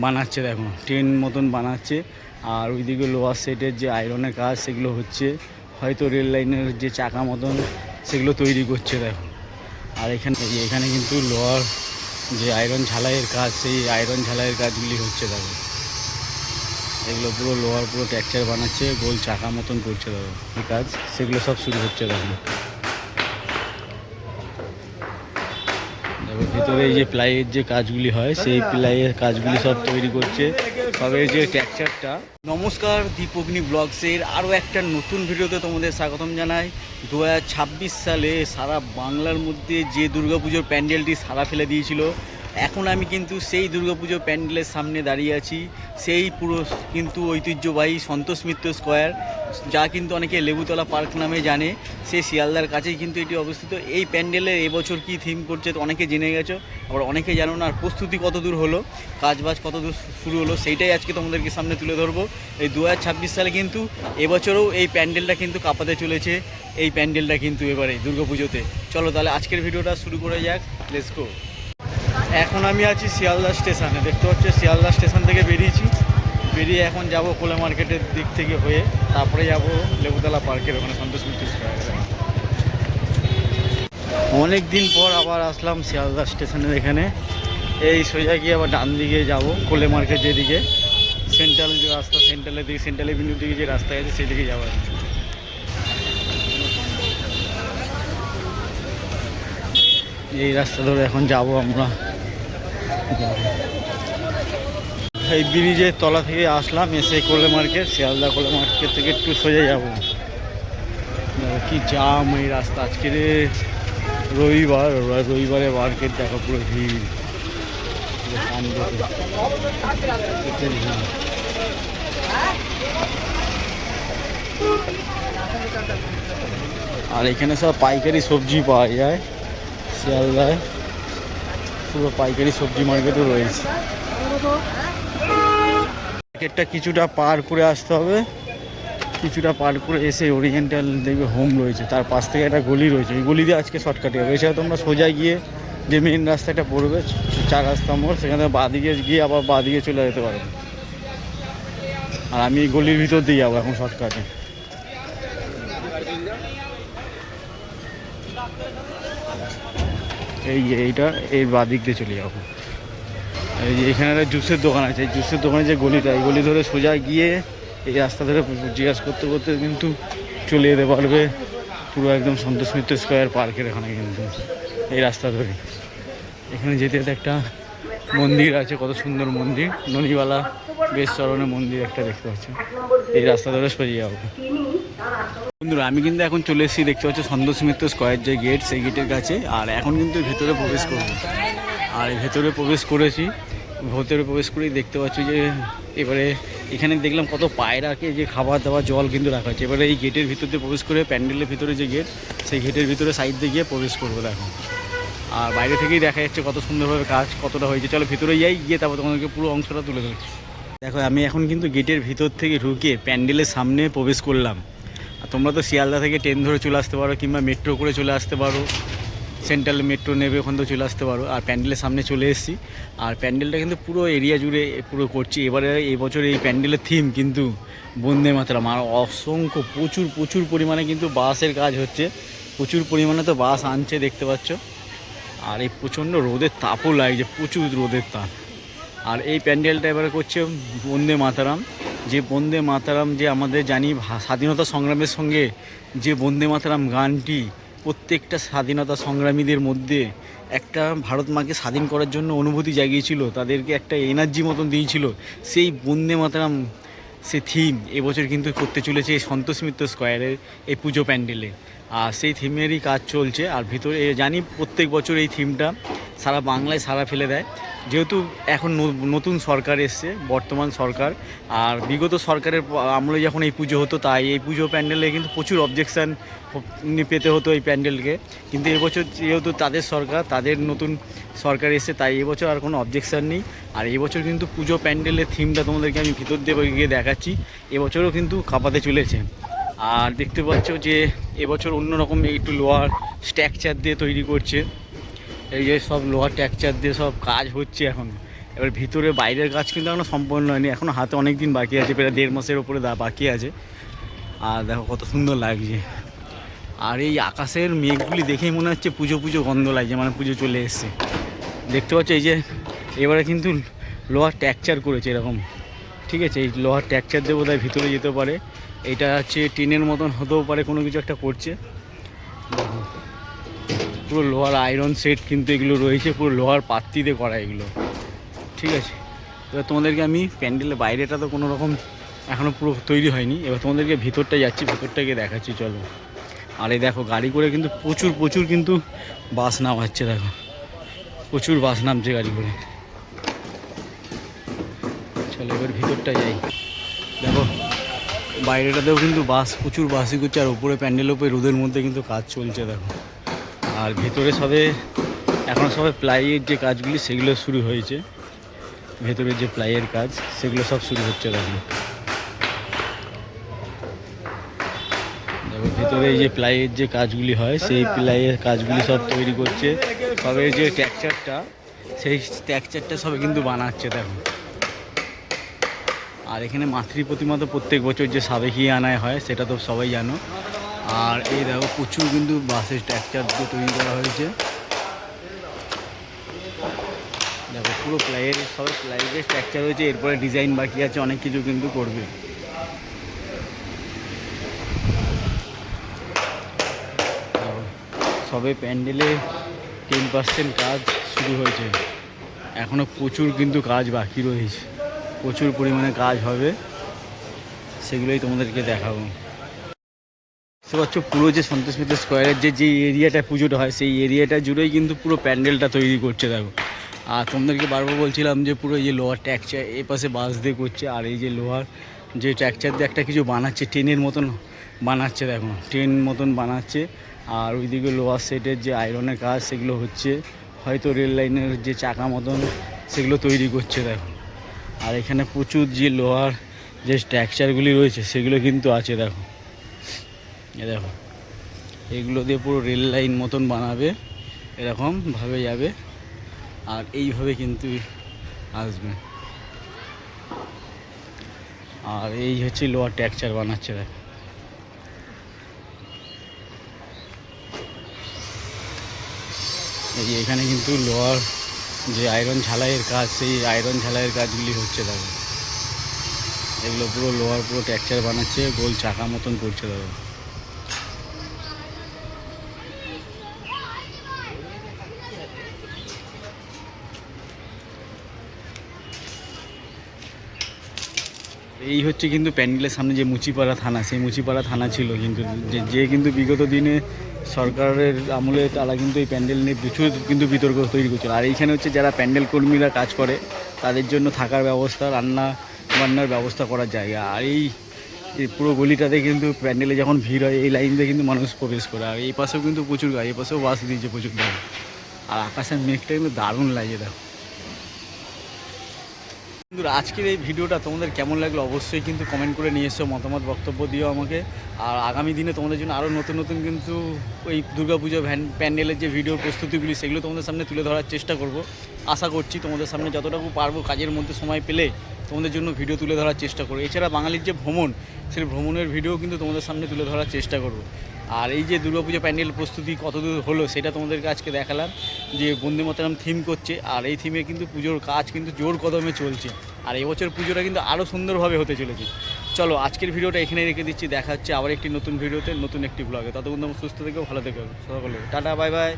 বানাচ্ছে, দেখো ট্রেন মতন বানাচ্ছে। আর ওইদিকে লোহার সেটের যে আয়রনের কাজ সেগুলো হচ্ছে, হয়তো রেল লাইনের যে চাকা মতন সেগুলো তৈরি করছে দেখো। আর এখানে কিন্তু লোহার যে আয়রন ঝালাইয়ের কাজ, সেই আয়রন ঝালাইয়ের কাজগুলি হচ্ছে দেখো। এগুলো পুরো লোহার পুরো টেক্সচার বানাচ্ছে, গোল চাকা মতন করছে দেখো। এই কাজ সেগুলো সব শুরু হচ্ছে দেখো। দেখো ভিতরে এই যে প্লাইয়ের যে কাজগুলি হয়, সেই প্লাইয়ের কাজগুলি সব তৈরি করছে, তবে যে টেক্সচারটা। নমস্কার, দীপগ্নি ব্লগসের আরও একটা নতুন ভিডিওতে তোমাদের স্বাগতম জানাই। 2026 সালে সারা বাংলার মধ্যে যে দুর্গাপুজোর প্যান্ডেলটি সারা ফেলে দিয়েছিল, এখন আমি কিন্তু সেই দুর্গাপুজোর প্যান্ডেলের সামনে দাঁড়িয়ে আছি। সেই পুরো কিন্তু ঐতিহ্যবাহী সন্তোষ মিত্র স্কোয়ার, যা কিন্তু অনেকে লেবুতলা পার্ক নামে জানে, সেই শিয়ালদার কাছেই কিন্তু এটি অবস্থিত। এই প্যান্ডেলের এবছর কী থিম করছে তো অনেকে জেনে গেছো, আবার অনেকে জানো না। আর প্রস্তুতি কত দূর হলো, কাজবাজ কত দূর শুরু হলো, সেইটাই আজকে তোমাদেরকে সামনে তুলে ধরবো। এই 2026 সালে কিন্তু এবছরও এই প্যান্ডেলটা কিন্তু কাঁপাতে চলেছে। এই প্যান্ডেলটা কিন্তু এবারে দুর্গাপুজোতে। চলো তাহলে আজকের ভিডিওটা শুরু করে যাক, লেটস গো। এখন আমি আছি শিয়ালদা স্টেশনে, দেখতে পাচ্ছি শিয়ালদা স্টেশন থেকে বেরিয়ে এখন যাব কোলে মার্কেটের দিক থেকে হয়ে, তারপরে যাব লেবুতলা পার্কের ওখানে সন্তোষ মিত্র স্কয়ারে। অনেক দিন পর আবার আসলাম শিয়ালদা স্টেশনের এখানে। এই সোজা গিয়ে আবার ডান দিকে যাব কোলে মার্কেট যেদিকে, সেন্ট্রাল যে রাস্তা, সেন্ট্রালের দিকে, সেন্ট্রাল এভিনিউর দিকে যে রাস্তা আছে সেদিকে যাবো। এই রাস্তা ধরে এখন যাব আমরা। এই ব্রিজের তলা থেকে আসলাম, এসে কোলে মার্কেট, শিয়ালদা কোলে মার্কেট থেকে একটু সোজা যাব। কি জাম এই রাস্তা আজকে রে, রবিবারে মার্কেট দেখো পুরো ভিড়। আর এখানে সব পাইকারি সবজি পাওয়া যায় শিয়ালদায়, পুরো পাইকারি সবজি মার্কেটও রয়েছে। মার্কেটটা কিছুটা পার করে আসতে হবে, কিছুটা পার করে এসে ওরিয়েন্টাল দেখবে হোম রয়েছে, তার পাশ থেকে একটা গলি রয়েছে, এই গলি দিয়ে আজকে শর্টকাটে হবে। এছাড়া তোমরা সোজা গিয়ে যে মেন রাস্তাটা পড়বে 4 রাস্তা মোড়, সেখানে বাঁদিকে গিয়ে আবার বাঁদিকে চলে যেতে পারবে। আর আমি এই গলির ভিতর দিয়ে যাবো এখন শর্টকাটে। এইটা এই বাঁদিক দিয়ে চলে যাবো। এই যে এখানে একটা জুসের দোকান আছে, এই জুসের দোকানে যে গলিটা, এই গলি ধরে সোজা গিয়ে এই রাস্তা ধরে জিজ্ঞাসা করতে করতে কিন্তু চলে যেতে পারবে পুরো একদম সন্তোষ মিত্র স্কয়ার পার্কের এখানে। কিন্তু এই রাস্তা ধরে এখানে যেতে যেতে একটা মন্দির আছে, কত সুন্দর মন্দির, ননিওয়ালা বেশ চরণের মন্দির একটা দেখতে পাচ্ছি। এই রাস্তা ধরে সোজা যাবো। বন্ধুরা আমি কিন্তু এখন চলে এসেছি, দেখতে পাচ্ছি সন্তোষ মিত্র স্কয়ার যে গেট, সেই গেটের কাছে। আর এখন কিন্তু ভেতরে প্রবেশ করবো। আর ভেতরে প্রবেশ করেছি, ভেতরে প্রবেশ করেই দেখতে পাচ্ছি যে এবারে এখানে দেখলাম কত পায়রাকে যে খাবার দাবার জল কিন্তু রাখা হচ্ছে। এবারে এই গেটের ভিতর দিয়ে প্রবেশ করে প্যান্ডেলের ভিতরে যে গেট, সেই গেটের ভিতরে সাইড দিয়ে গিয়ে প্রবেশ করবো দেখো। আর বাইরে থেকেই দেখা যাচ্ছে কত সুন্দরভাবে কাজ কতটা হয়েছে। চলো ভিতরে যাই, গিয়ে তারপর তোমাদেরকে পুরো অংশটা তুলে ধরছি। দেখো আমি এখন কিন্তু গেটের ভিতর থেকে ঢুকে প্যান্ডেলের সামনে প্রবেশ করলাম। আর তোমরা তো শিয়ালদা থেকে ট্রেন ধরে চলে আসতে পারো, কিংবা মেট্রো করে চলে আসতে পারো, সেন্ট্রাল মেট্রো নেবে ওখান থেকে চলে আসতে পারো। আর প্যান্ডেলের সামনে চলে এসেছি। আর প্যান্ডেলটা কিন্তু পুরো এরিয়া জুড়ে পুরো করছি। এবারে এবছর এই প্যান্ডেলের থিম কিন্তু বন্দে মাতরম। আর অসংখ্য প্রচুর পরিমাণে কিন্তু বাসের কাজ হচ্ছে, প্রচুর পরিমাণে তো বাস আনছে দেখতে পাচ্ছ। আর এই প্রচণ্ড রোদের তাপও লাগছে, প্রচুর রোদের তাপ। আর এই প্যান্ডেলটা এবারে করছে বন্দে মাতরম। যে বন্দে মাতরম যে আমাদের জানি স্বাধীনতা সংগ্রামের সঙ্গে যে বন্দে মাতরম গানটি প্রত্যেকটা স্বাধীনতা সংগ্রামীদের মধ্যে একটা ভারত মাকে স্বাধীন করার জন্য অনুভূতি জাগিয়েছিল, তাদেরকে একটা এনার্জি মতন দিয়েছিল। সেই বন্দে মাতরম সে থিম এবছর কিন্তু করতে চলেছে সন্তোষ মিত্র স্কয়ারের এই পুজো প্যান্ডেলে। আর সেই থিমেরই কাজ চলছে। আর ভিতরে জানি প্রত্যেক বছর এই থিমটা সারা বাংলায় সারা ফেলে দেয়, যেহেতু এখন নতুন সরকার এসছে, বর্তমান সরকার। আর বিগত সরকারের আমলে যখন এই পুজো হতো, তাই এই পুজো প্যান্ডেলে কিন্তু প্রচুর অবজেকশান পেতে হতো এই প্যান্ডেলকে। কিন্তু এবছর যেহেতু তাদের সরকার, তাদের নতুন সরকার এসছে, তাই এবছর আর কোনো অবজেকশান নেই। আর এবছর কিন্তু পুজো প্যান্ডেলের থিমটা তোমাদেরকে আমি ভিতর দিয়ে গিয়ে দেখাচ্ছি। এবছরও কিন্তু কাঁপাতে চলেছে। আর দেখতে পাচ্ছ যে এবছর অন্যরকম একটু লোহার স্ট্রাকচার দিয়ে তৈরি করছে। এই যে সব লোহার স্ট্রাকচার দিয়ে সব কাজ হচ্ছে এখন। এবার ভিতরে বাইরের কাজ কিন্তু এখনও সম্পন্ন হয়নি, এখনও হাতে অনেক দিন বাকি আছে, প্রায় 1.5 মাসের ওপরে বাকি আছে। আর দেখো কত সুন্দর লাগছে। আর এই আকাশের মেঘগুলি দেখেই মনে হচ্ছে পুজো পুজো গন্ধ লাগছে, মানে পুজো চলে এসছে। দেখতে পাচ্ছ এই যে এবারে কিন্তু লোহার ট্যাকচার করেছে এরকম, ঠিক আছে, এই লোহার ট্যাকচার দিয়ে বোধহয় ভিতরে যেতে পারে। এটা হচ্ছে টিনের মতন হতেও পারে, কোনো কিছু একটা করছে। পুরো লোহার আয়রন সেট কিন্তু এগুলো রয়েছে, পুরো লোহার পাত্তি দিয়ে করা এগুলো, ঠিক আছে। এবার তোমাদেরকে আমি প্যান্ডেলের বাইরেটা তো কোনো রকম এখনও পুরো তৈরি হয়নি, এবার তোমাদেরকে ভিতরটা যাচ্ছি, ভিতরটাকে দেখাচ্ছি চলো। আর এই দেখো গাড়ি করে কিন্তু প্রচুর কিন্তু বাস নামাচ্ছে, দেখো প্রচুর বাস নামছে গাড়ি করে। চলো এবার ভিতরটা যাই। দেখো বাইরেটাতেও কিন্তু প্রচুর বাসই করছে, আর উপরে প্যান্ডেলের উপরে রোদের মধ্যে কিন্তু কাজ চলছে দেখো। আর ভেতরে এখনও সবে প্লাইয়ের যে কাজগুলি সেগুলো শুরু হয়েছে, ভেতরে যে প্লাইয়ের কাজ সেগুলো সব শুরু হচ্ছে দেখো। দেখো ভেতরে এই যে প্লাইয়ের যে কাজগুলি হয় সেই প্লাইয়ের কাজগুলি সব তৈরি করছে, সবে যে টেক্সচারটা সেই টেক্সচারটা সবে কিন্তু বানাচ্ছে দেখো। আর এখানে মাতৃ প্রতিমা তো প্রত্যেক বছর যে সাবেকি আনায় হয় সেটা তো সবাই জানো। আর এই দেখো প্রচুর কিন্তু বাসের স্ট্রাকচার দিয়ে তৈরি করা হয়েছে, দেখো পুরো সবাই প্লাইয়ের স্ট্রাকচার হয়েছে, এরপরে ডিজাইন বাকি আছে, অনেক কিছু কিন্তু করবে। সবে প্যান্ডেলে 10% কাজ শুরু হয়েছে, এখনও প্রচুর কিন্তু কাজ বাকি রয়েছে, প্রচুর পরিমাণে কাজ হবে, সেগুলোই তোমাদেরকে দেখাবো। বুঝতে পারছো পুরো যে সন্তোষ মিত্র স্কোয়ারের যে এরিয়াটা পুজোটা হয় সেই এরিয়াটা জুড়েই কিন্তু পুরো প্যান্ডেলটা তৈরি করছে দেখো। আর তোমাদেরকে বারবার বলছিলাম যে পুরো এই যে লোহার ট্যাকচার এই পাশে বাঁশ দিয়ে করছে, আর এই যে লোহার যে ট্যাকচার দিয়ে একটা কিছু বানাচ্ছে, ট্রেনের মতন বানাচ্ছে দেখো, ট্রেন মতন বানাচ্ছে। আর ওইদিকে লোহার সেটের যে আয়রনের কাজ সেগুলো হচ্ছে, হয়তো রেল লাইনের যে চাকা মতন সেগুলো তৈরি করছে দেখো। আর এখানে প্রচুর যে লোহার যে স্ট্রাকচারগুলি রয়েছে সেগুলো কিন্তু আছে দেখো। এ দেখো এগুলো দিয়ে পুরো রেল লাইন মতন বানাবে, এরকমভাবে যাবে আর এইভাবে কিন্তু আসবে। আর এই হচ্ছে লোহার ট্যাকচার বানাচ্ছে দেখো। এই যে এখানে কিন্তু লোহার যে আয়রন ঝালাইয়ের কাজ সেই আয়রন ঝালাইয়ের কাজগুলি হচ্ছে দেখো। এগুলো পুরো লোহার পুরো ট্যাকচার বানাচ্ছে, গোল চাকা মতন করছে দেখো। এই হচ্ছে কিন্তু প্যান্ডেলের সামনে যে মুচিপাড়া থানা, সেই মুচিপাড়া থানা ছিল কিন্তু যে কিন্তু বিগত দিনে সরকারের আমলে তারা কিন্তু এই প্যান্ডেল নিয়ে প্রচুর কিন্তু বিতর্ক তৈরি করছিল। আর এইখানে হচ্ছে যারা প্যান্ডেল কর্মীরা কাজ করে তাদের জন্য থাকার ব্যবস্থা, রান্না বান্নার ব্যবস্থা করার জায়গা। আর এই পুরো গলিটাতে কিন্তু প্যান্ডেলে যখন ভিড় হয় এই লাইন দিয়ে কিন্তু মানুষ প্রবেশ করে। আর এই পাশেও কিন্তু প্রচুর গাড়ি, এই পাশেও বাস দিয়েছে প্রচুর গাড়ি। আর আকাশের মেঘটা কিন্তু দারুণ লাগে দেখো। কিন্তু আজকের এই ভিডিওটা তোমাদের কেমন লাগলো অবশ্যই কিন্তু কমেন্ট করে নিয়ে এসো, মতামত বক্তব্য দিও আমাকে। আর আগামী দিনে তোমাদের জন্য আরও নতুন কিন্তু ওই দুর্গাপুজো প্যান্ডেলের যে ভিডিওর প্রস্তুতিগুলি সেগুলো তোমাদের সামনে তুলে ধরার চেষ্টা করব। আশা করছি তোমাদের সামনে যতটুকু পারবো কাজের মধ্যে সময় পেলে তোমাদের জন্য ভিডিও তুলে ধরার চেষ্টা করবো। এছাড়া বাঙালির যে ভ্রমণ সেই ভ্রমণের ভিডিও কিন্তু তোমাদের সামনে তুলে ধরার চেষ্টা করব। আর এই যে দুর্গাপুজো প্যান্ডেল প্রস্তুতি কতদূর হলো সেটা তোমাদেরকে আজকে দেখালাম, যে বন্দে মাতরম থিম করছে। আর এই থিমে কিন্তু পুজোর কাজ কিন্তু জোর কদমে চলছে। আর এবছর পুজোটা কিন্তু আরও সুন্দরভাবে হতে চলেছে। চলো আজকের ভিডিওটা এখানে রেখে দিচ্ছি, দেখা হচ্ছে আবার একটি নতুন ভিডিওতে নতুন একটি ব্লগে। ততক্ষণ তোমরা সুস্থ থেকো, ভালো থেকো সকলে, টাটা বাই বাই।